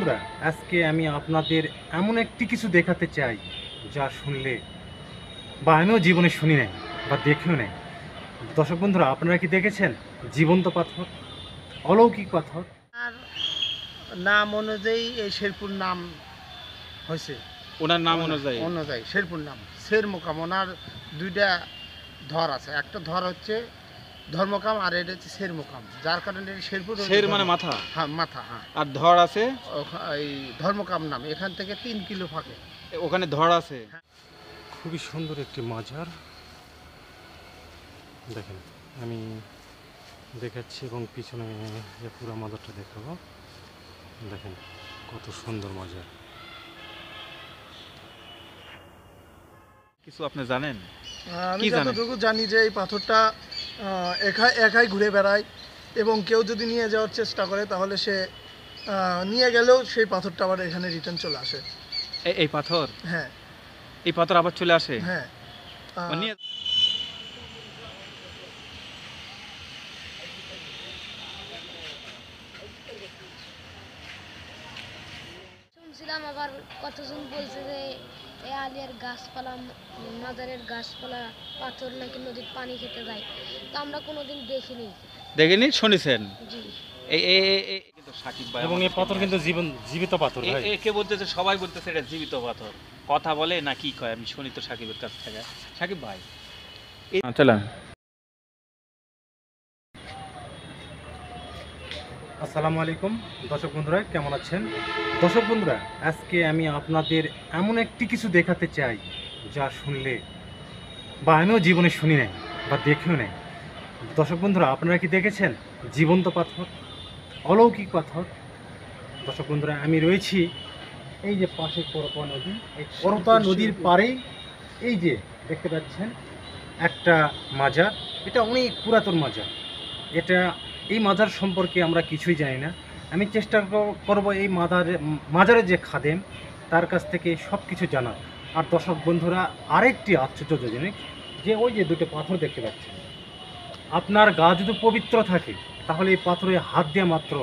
বন্ধুরা, আজকে আমি আপনাদের এমন একটি কিছু দেখাতে চাই যা শুনলে বা আমিও জীবনে শুনি নাই বা দেখেও নাই। দর্শক বন্ধুরা, আপনারা কি দেখেছেন জীবন্ত পাথর, অলৌকিক পাথর? আর নাম অনুযায়ী এই শেরপুর নাম হয়েছে। ওনার নাম অনুযায়ী অনুযায়ী শেরপুর নাম শের মোকাম। ওনার দুইটা ধর আছে, একটা ধর হচ্ছে ধর্মকাম আর এটা হচ্ছে শের মোকাম, যার কারণে এটা শেরপুর শের মানে মাথা, হ্যাঁ মাথা, হ্যাঁ। আর ধর আছে এই ধর্মকাম নাম এখান থেকে 3 কিলো ফাঁকে। ওখানে ধর আছে। খুবই সুন্দর একটি মাজার, দেখেন আমি দেখাচ্ছি এবং পিছনে যে পুরো মাজারটা দেখাবো। দেখেন কত সুন্দর মাজার। কিছু আপনি জানেন? আমি কি জানেন? যতটুকু জানি যে এই পাথরটা একাই একাই ঘুরে বেড়ায় এবং কেউ যদি নিয়ে যাওয়ার চেষ্টা করে তাহলে সে নিয়ে গেলেও সেই পাথরটা আবার এখানে রিটার্ন চলে আসে। এই পাথর, হ্যাঁ এই পাথর আবার চলে আসে। হ্যাঁ। মানে শুনছিলাম, আবার কতজন বলছে যে এই আলিয়ার গাছপালা, মাজারের গাছপালা, পাথর নাকি নদীর পানি খেতে যায়। তো আমরা কোনোদিন দেখিনি। দেখেনি, শুনেছেন? জি। এই এই এই- এই কিন্তু সাকিব ভাই এবং এই পাথর কিন্তু জীবিত পাথর ভাই। কে বলতেছে, সবাই বলতেছে এটা জীবিত পাথর। কথা বলে না কি কয় আমি শুনি তো সাকিবের কাছ থেকে। সাকিব ভাই চলেন। আসসালামু আলাইকুম দর্শক বন্ধুরা, কেমন আছেন? দর্শক বন্ধুরা, আজকে আমি আপনাদের এমন একটি কিছু দেখাতে চাই যা শুনলে বা আমিও জীবনে শুনি নাই বা দেখেও নাই। দর্শক বন্ধুরা, আপনারা কি দেখেছেন জীবন্ত পাথর, অলৌকিক পাথর? দর্শক বন্ধুরা, আমি রয়েছি এই যে পাশে করপা নদী, এই করপা নদীর পাড়েই এই যে দেখতে পাচ্ছেন একটা মাজার। এটা অনেক পুরাতন মাজার। এটা এই মাজার সম্পর্কে আমরা কিছুই জানি না। আমি চেষ্টা করব এই মাজারের যে খাদেম তার কাছ থেকে সব কিছু জানার। আর দর্শক বন্ধুরা, আরেকটি আশ্চর্যজনক জিনিস, যে ওই যে দুটো পাথর দেখতে পাচ্ছেন, আপনার গা যদি পবিত্র থাকে তাহলে এই পাথরে হাত দেওয়া মাত্র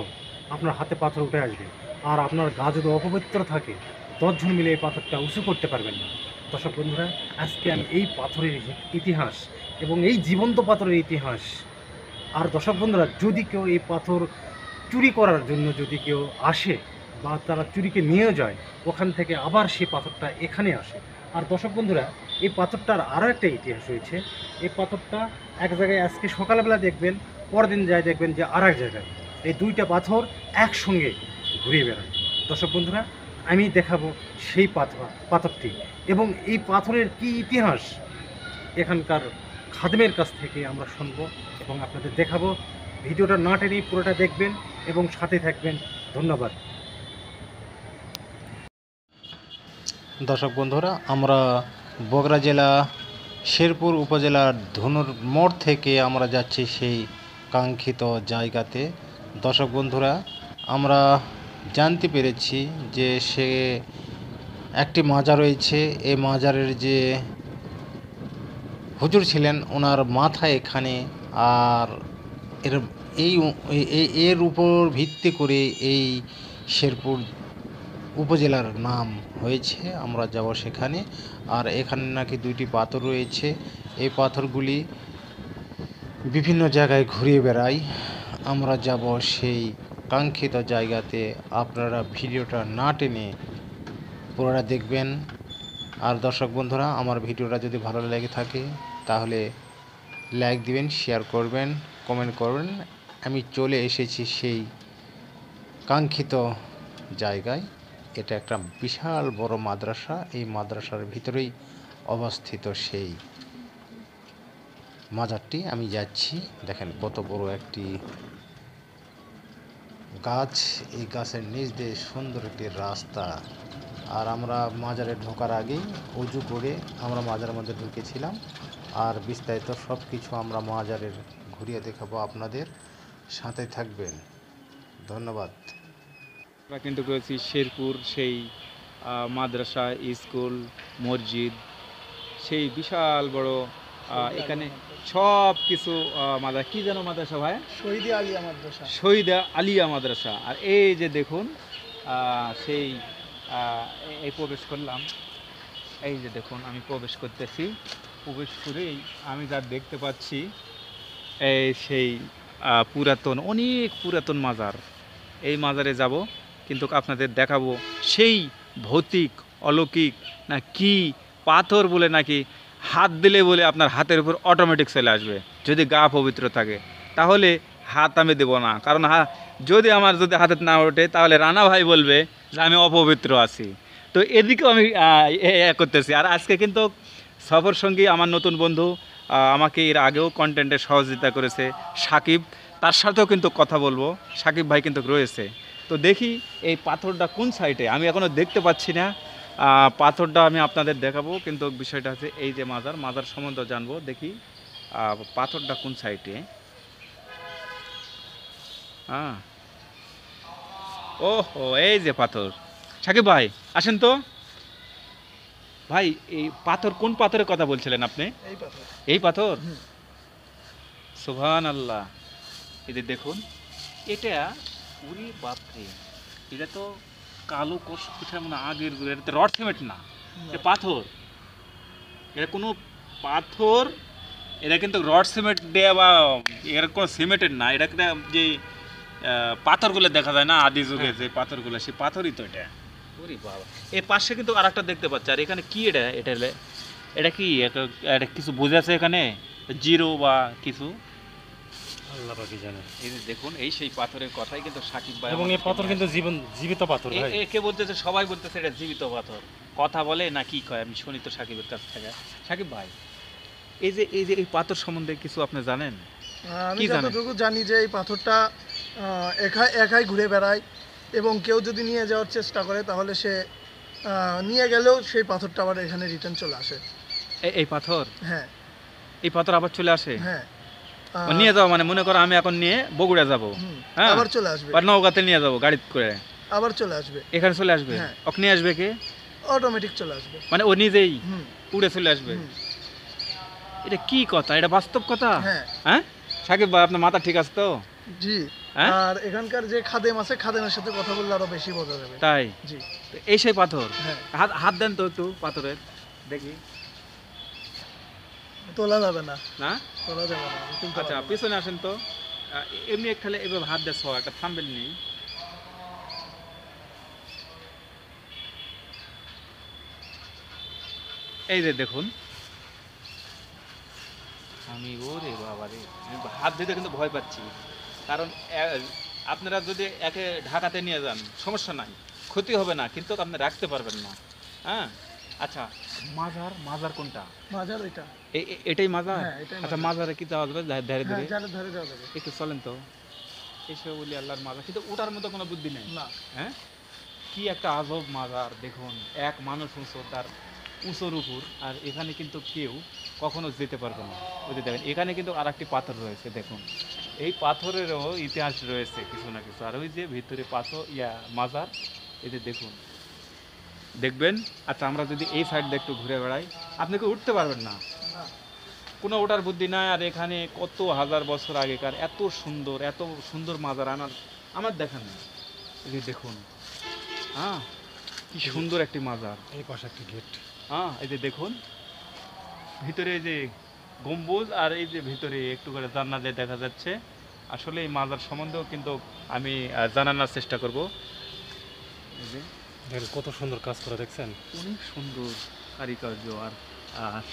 আপনার হাতে পাথর উঠে আসবে। আর আপনার গা যদি অপবিত্র থাকে 10 জন মিলে এই পাথরটা উঁচু করতে পারবেন না। দর্শক বন্ধুরা, আজকে আমি এই পাথরের ইতিহাস এবং এই জীবন্ত পাথরের ইতিহাস, আর দর্শক বন্ধুরা, যদি কেউ এই পাথর চুরি করার জন্য যদি কেউ আসে বা তারা চুরিকে নিয়ে যায়, ওখান থেকে আবার সেই পাথরটা এখানে আসে। আর দর্শক বন্ধুরা, এই পাথরটার আরও একটা ইতিহাস রয়েছে। এই পাথরটা এক জায়গায় আজকে সকালবেলা দেখবেন, পরের দিন যায় দেখবেন যে আর এক জায়গায় এই দুইটা পাথর একসঙ্গে ঘুরে বেড়ায়। দর্শক বন্ধুরা, আমি দেখাবো সেই পাথরটি এবং এই পাথরের কি ইতিহাস এখানকার খাদেমের কাছ থেকে আমরা শুনবো এবং আপনাদের দেখাবো। ভিডিওটা না টেনে পুরোটা দেখবেন এবং সাথে থাকবেন। ধন্যবাদ। দর্শক বন্ধুরা, আমরা বগুড়া জেলা শেরপুর উপজেলার ধনুর মোড় থেকে আমরা যাচ্ছি সেই কাঙ্ক্ষিত জায়গাতে। দর্শক বন্ধুরা, আমরা জানতে পেরেছি যে সে একটি মাজার রয়েছে। এই মাজারের যে হুজুর ছিলেন ওনার মাথা এখানে, আর এর এর উপর ভিত্তি করে এই শেরপুর উপজেলার নাম হয়েছে। আমরা যাব সেখানে। আর এখানে নাকি 2টি পাথর রয়েছে। এই পাথরগুলি বিভিন্ন জায়গায় ঘুরিয়ে বেড়ায়। আমরা যাব সেই কাঙ্ক্ষিত জায়গাতে। আপনারা ভিডিওটা না টেনে পুরোটা দেখবেন। আর দর্শক বন্ধুরা, আমার ভিডিওটা যদি ভালো লেগে থাকে তাহলে লাইক দিবেন, শেয়ার করবেন, কমেন্ট করবেন। আমি চলে এসেছি সেই কাঙ্ক্ষিত জায়গায়। এটা একটা বিশাল বড় মাদ্রাসা। এই মাদ্রাসার ভিতরেই অবস্থিত সেই মাজারটি। আমি যাচ্ছি, দেখেন কত বড় একটি গাছ। এই গাছের নিচ দিয়ে সুন্দর একটি রাস্তা। আর আমরা মাজারে ঢোকার আগেই উজু করে আমরা মাজারের মধ্যে ঢুকেছিলাম। আর বিস্তারিত সব কিছু আমরা মাজারের ঘুরিয়ে দেখাবো, আপনাদের সাথে থাকবেন। ধন্যবাদ। আমরা কিন্তু করেছি শেরপুর সেই মাদ্রাসা, স্কুল, মসজিদ, সেই বিশাল বড় এখানে সব কিছু মাদ্রাসা। কি যেন মাদ্রাসা ভাই? শহীদ আলিয়া মাদ্রাসা। শহীদ আলিয়া মাদ্রাসা। আর এই যে দেখুন সেই এই প্রবেশ করলাম। এই যে দেখুন আমি প্রবেশ করতেছি, প্রবেশ করেই আমি যা দেখতে পাচ্ছি এই সেই পুরাতন, অনেক পুরাতন মাজার। এই মাজারে যাব, কিন্তু আপনাদের দেখাবো সেই ভৌতিক অলৌকিক না কি পাথর বলে নাকি হাত দিলে বলে আপনার হাতের উপর অটোমেটিক চলে আসবে যদি গা পবিত্র থাকে। তাহলে হাত আমি দেবো না, কারণ যদি আমার যদি হাতে না ওঠে তাহলে রানা ভাই বলবে যে আমি অপবিত্র আছি। তো এদিকেও আমি করতেছি। আর আজকে কিন্তু সফর সঙ্গী আমার নতুন বন্ধু, আমাকে এর আগেও কন্টেন্টে সহযোগিতা করেছে সাকিব, তার সাথেও কিন্তু কথা বলবো। সাকিব ভাই কিন্তু রয়েছে। তো দেখি এই পাথরটা কোন সাইডে, আমি এখনও দেখতে পাচ্ছি না। পাথরটা আমি আপনাদের দেখাবো, কিন্তু বিষয়টা হচ্ছে এই যে মাজার সম্বন্ধে জানবো। দেখি পাথরটা কোন সাইডে। হ্যাঁ, ওহো, এই যে পাথর। সাকিব ভাই আসেন তো। ভাই এই পাথর কোন পাথরের কথা বলছিলেন আপনি? এই পাথর। এই পাথর? সুবহানাল্লাহ। এই যে দেখুন, এটা উরি বাপরে, এটা তো কালো কষকুষা মানে আগের, এটা তো রড সিমেন্ট না, এটা পাথর। এটা কোনো পাথর, এটা কিন্তু রড সিমেন্ট দেওয়া বা এর কোনো সিমেন্টের না। এটা যে পাথরগুলো দেখা যায় না আদি যুগে, যে পাথরগুলো, সেই পাথরই তো এটা। ওরে বাবা, এর পাশে কিন্তু আর একটা দেখতে পাচ্ছি। আর এখানে কি এটা, এটা কি এটা কিছু বোঝাচ্ছে এখানে, জিরো বা কিছু? আল্লাহ পাকই জানে। এই যে দেখুন, এই সেই পাথরের কথাই কিন্তু সাকিব ভাই। এবং এই পাথর কিন্তু জীবিত পাথর ভাই। কে বলতেছে, সবাই বলতেছে এটা জীবিত পাথর। কথা বলে না কি কয় আমি শুনি তো সাকিবের কাছ থেকে। সাকিব ভাই, এই পাথর সম্বন্ধে কিছু আপনি জানেন? আমি কি জানেন? যতটুকু জানি যে এই পাথরটা একাই ঘুরে বেড়ায়, এবং কেউ যদি নিয়ে যাওয়ার চেষ্টা করে তাহলে সে নিয়ে গেলেও সেই পাথরটা আবার এখানে রিটার্ন চলে আসে। এই পাথর, হ্যাঁ এই পাথর আবার চলে আসে? হ্যাঁ। নিয়ে যাও মানে, মনে করো আমি এখন নিয়ে বগুড়া যাব, হ্যাঁ, আবার চলে আসবে, বা নওগাঁতে নিয়ে যাব গাড়ি করে, আবার চলে আসবে, এখানে চলে আসবে। হ্যাঁ। ওকে নিয়ে আসবে কে? অটোমেটিক চলে আসবে। মানে ও নিজেই হুম উড়ে চলে আসবে? হুম। এটা কি কথা, এটা বাস্তব কথা? হ্যাঁ হ্যাঁ সাকিব ভাই, আপনার মাথা ঠিক আছে তো? জি। হ্যাঁ? আর এখানকার যে খাদেম আছে, খাদেমের সাথে কথা বললে আরো বেশি বোঝা যাবে। তাই? জি। তো এই সেই পাথর। হ্যাঁ, হাত দেন তো একটু পাথরের দেখি। তোলা যাবে না, না, তোলা যাবে না, তুলতে আচ্ছা পারবো না। পিছনে আসেন তো। এমনি খেলে এভাবে হাত দেশ একটা থাম্বেল নেই। এই যে দেখুন, আমি ওরে বাবা রে, আমি হাত দিতে কিন্তু ভয় পাচ্ছি। কারণ আপনারা যদি একে ঢাকাতে নিয়ে যান সমস্যা নাই, ক্ষতি হবে না, কিন্তু আপনি রাখতে পারবেন না। হ্যাঁ, আচ্ছা মাজার কোনটা? মাজার ওইটা। এটাই মাজার? হ্যাঁ, এটাই আচ্ছা, মাজার। মাজারে কি যাওয়া যাবে ধারে হ্যাঁ, ধারে? ধরে যাওয়া যাবে। একটু চলেন তো, এসে বলি আল্লাহর মাজার, কিন্তু ওটার মতো কোনো বুদ্ধি নেই। না। হ্যাঁ, কি একটা আজব মাজার দেখুন, এক মানুষ উঁচু, তার উঁচুর উপর, আর এখানে কিন্তু কেউ কখনো যেতে পারবে না। ওই যে দেখেন, এখানে কিন্তু আর একটি পাথর রয়েছে, দেখুন এই পাথরেরও ইতিহাস রয়েছে কিছু না কিছু। আর ওই যে ভিতরে পাথর মাজার, এই যে দেখুন, দেখবেন। আচ্ছা, আমরা যদি এই সাইড দিয়ে একটু ঘুরে বেড়াই, আপনি কি উঠতে পারবেন না, কোনো ওটার বুদ্ধি নাই। আর এখানে কত হাজার বছর আগেকার এত সুন্দর মাজার আমার দেখা নেই। এই যে দেখুন, হ্যাঁ, কি সুন্দর একটি মাজার। এই পাশে একটা গেট। হ্যাঁ, এই যে দেখুন ভিতরে এই যে গম্বুজ, আর এই যে ভিতরে একটু করে জান্নাত দেখা যাচ্ছে। আসলে এই মাজার সম্বন্ধেও কিন্তু আমি জানানোর চেষ্টা করব। এই যে দেখেন কত সুন্দর কাজ করে, দেখছেন? অনেক সুন্দর কারিকার্য। আর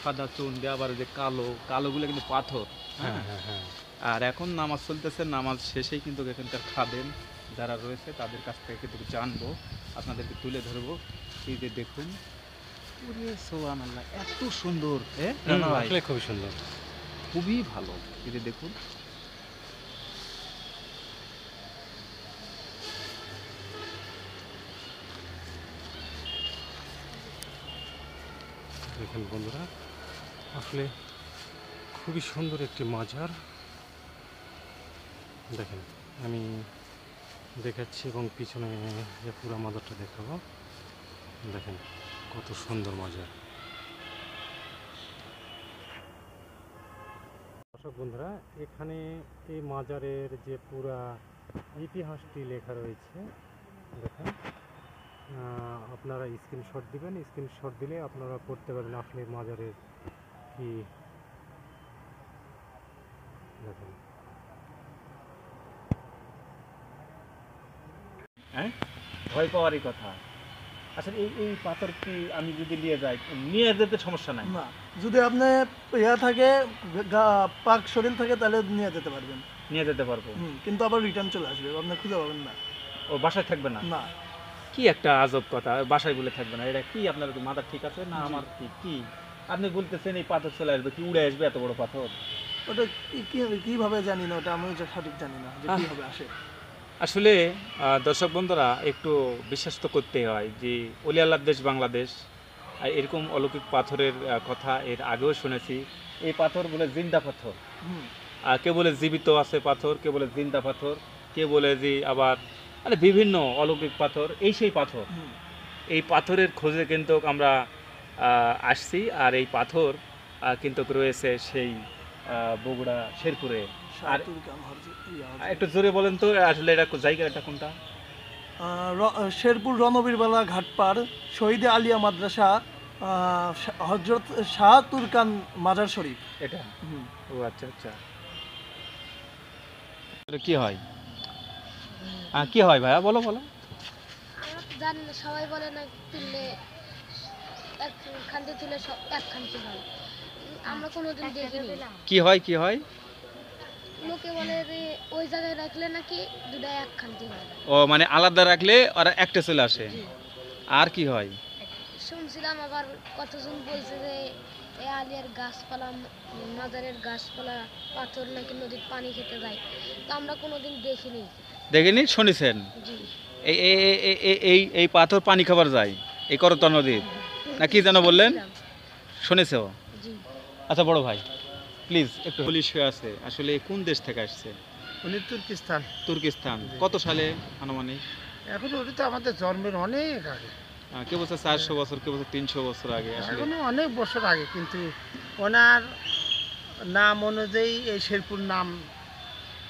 সাদা চুন দেওয়া, আবার যে কালোগুলো কিন্তু পাথর। হ্যাঁ হ্যাঁ হ্যাঁ। আর এখন নামাজ চলতেছে, নামাজ শেষেই কিন্তু এখানকার খাদেম যারা রয়েছে তাদের কাছ থেকে কিন্তু জানবো, আপনাদেরকে তুলে ধরবো। এই যে দেখুন, ওরে সুবহানাল্লাহ, এত সুন্দর। আসলে খুবই সুন্দর। খুবই ভালো। এই যে দেখুন, দেখেন বন্ধুরা, আসলে খুবই সুন্দর একটি মাজার। দেখেন আমি দেখাচ্ছি এবং পিছনে যে পুরো মাজারটা দেখাবো। দেখেন কত সুন্দর মাজার। দর্শক বন্ধুরা, এখানে এই মাজারের যে পুরা ইতিহাসটি লেখা রয়েছে, দেখেন আপনারা স্ক্রিনশট দিবেন, স্ক্রিনশট দিলে আপনারা পড়তে পারবেন আসলে মাজারের কি দেখেন। হ্যাঁ, ভয় পাওয়ারই কথা। আসলে এই পাথর কি আমি যদি নিয়ে যেতে সমস্যা নাই? না, যদি আপনি থাকে পাক শরীর থাকে তাহলে নিয়ে যেতে পারবেন, নিয়ে যেতে পারবো, কিন্তু আবার রিটার্ন চলে আসবে, আপনি খুঁজে পাবেন না। ও বাসায় থাকবে না? না। কি একটা আজব কথা, বাসায় বলে থাকবে না। এটা কি আপনার কি মাথা ঠিক আছে না? আমার কি আপনি বলতেছেন এই পাথর চলে আসবে, কি উড়ে আসবে এত বড় পাথর? ওটা কিভাবে জানি না, ওটা আমি সঠিক জানি না যে কিভাবে আসে। আসলে দর্শক বন্ধুরা একটু বিশ্বাস তো করতেই হয় যে অলি আল্লাহর দেশ বাংলাদেশ, আর এরকম অলৌকিক পাথরের কথা এর আগেও শুনেছি। এই পাথর বলে জিন্দা পাথর, কে বলে জীবিত আছে পাথর, কে বলে জিন্দা পাথর, কে বলে যে আবার মানে বিভিন্ন অলৌকিক পাথর। এই সেই পাথর, এই পাথরের খোঁজে কিন্তু আমরা আসছি। আর এই পাথর কিন্তু রয়েছে সেই বগুড়া শেরপুরে। আর একটু জোরে বলেন তো আসলে এটা জায়গাটা কোনটা? শেরপুর রণবীরবালা ঘাটপাড় শহীদে আলিয়া মাদ্রাসা, হজরত শাহ তুরকান মাজার শরীফ। এটা? ও আচ্ছা আচ্ছা। কি হয় কি হয় ভাইয়া, বলো বলো। আমরা তো জানি না, সবাই বলে না তুললে এক খান্তি তুলে সব এক খান্তি হয়, আমরা কোনোদিন দেখিনি। কি হয় কি হয়? লোকে বলে যে ওই জায়গায় রাখলে নাকি দুটা এক খান্তি হয়। ও মানে আলাদা রাখলে ওরা একটা চলে আসে। আর কি হয়? শুনছিলাম আবার কতজন বলছে যে এই আলিয়ার গাছপালা, মাজারের গাছপালা, পাথর নাকি নদীর পানি খেতে যায়, তো আমরা কোনোদিন দেখিনি। দেখেনি, শুনেছেন? জি। এই এই এই- এই এই এই পাথর পানি খাবার যায় এই করতোয়া নদীর, না কি যেন বললেন? শুনেছো? জি। আচ্ছা বড় ভাই প্লিজ একটু পুলিশ হয়ে আছে, আসলে কোন দেশ থেকে আসছে? উনি তুর্কিস্তান। তুর্কিস্তান। কত সালে আনুমানিক? এখন ওটা তো আমাদের জন্মের অনেক আগে, কে বলছে 400 বছর, কে বলছে 300 বছর আগে। আসলে এখনো অনেক বছর আগে, কিন্তু ওনার নাম অনুযায়ী এই শেরপুর নাম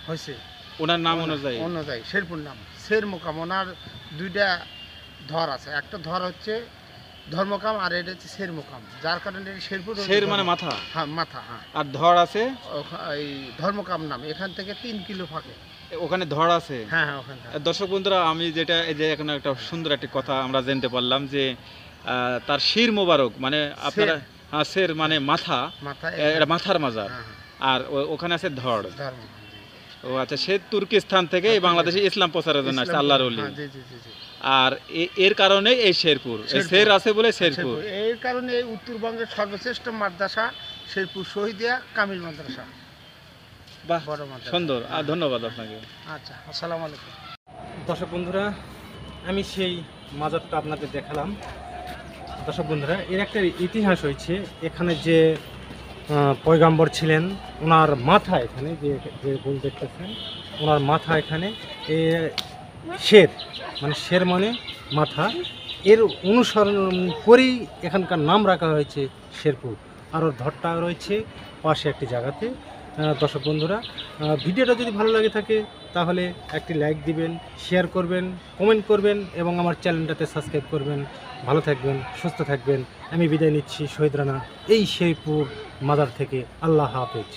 হয়েছে। ওনার নাম অনুযায়ী অনুযায়ী শেরপুর নাম শের মোকাম। ওনার দুইটা ধর আছে, একটা ধর হচ্ছে ধর্মকাম আর এটা হচ্ছে শের মোকাম, যার কারণে শেরপুর শের মানে মাথা, হ্যাঁ মাথা, হ্যাঁ। আর ধর আছে এই ধর্মকাম নাম এখান থেকে 3 কিলো ফাঁকে। ওখানে ধর আছে। হ্যাঁ হ্যাঁ ওখান থেকে। দর্শক বন্ধুরা আমি যেটা এই যে এখন একটা সুন্দর একটি কথা আমরা জানতে পারলাম যে তার শির মোবারক মানে আপনারা, হ্যাঁ শের মানে মাথা, মাথা এটা মাথার মাজার। হ্যাঁ, আর ওখানে আছে ধড়। ধর্ম। ও আচ্ছা, সে তুর্কিস্তান থেকে এই বাংলাদেশে ইসলাম প্রচারের জন্য আসছে, আল্লাহর ওলি। জি জি জি জি। আর এর কারণে এই শেরপুর, এই শের আছে বলে শেরপুর। এর কারণে এই উত্তরবঙ্গের সর্বশ্রেষ্ঠ মাদ্রাসা শেরপুর শহীদিয়া কামিল মাদ্রাসা। বাহ, বড় মাদ্রাসা। সুন্দর। আর ধন্যবাদ আপনাকে। আচ্ছা, আসসালামু আলাইকুম। দর্শক বন্ধুরা, আমি সেই মাজারটা আপনাদের দেখালাম। দর্শক বন্ধুরা, এর একটা ইতিহাস হয়েছে। এখানে যে পয়গাম্বর ছিলেন, ওনার মাথা এখানে যে যে গোল দেখতেছেন, ওনার মাথা এখানে শের মানে শের মানে মাথা, এর অনুসরণ করেই এখানকার নাম রাখা হয়েছে শেরপুর। আর ওর ধরটা রয়েছে পাশে একটি জায়গাতে। দর্শক বন্ধুরা, ভিডিওটা যদি ভালো লাগে থাকে তাহলে একটি লাইক দিবেন, শেয়ার করবেন, কমেন্ট করবেন এবং আমার চ্যানেলটাতে সাবস্ক্রাইব করবেন। ভালো থাকবেন, সুস্থ থাকবেন। আমি বিদায় নিচ্ছি শহীদ রানা এই শেরপুর মাজার থেকে। আল্লাহ হাফেজ।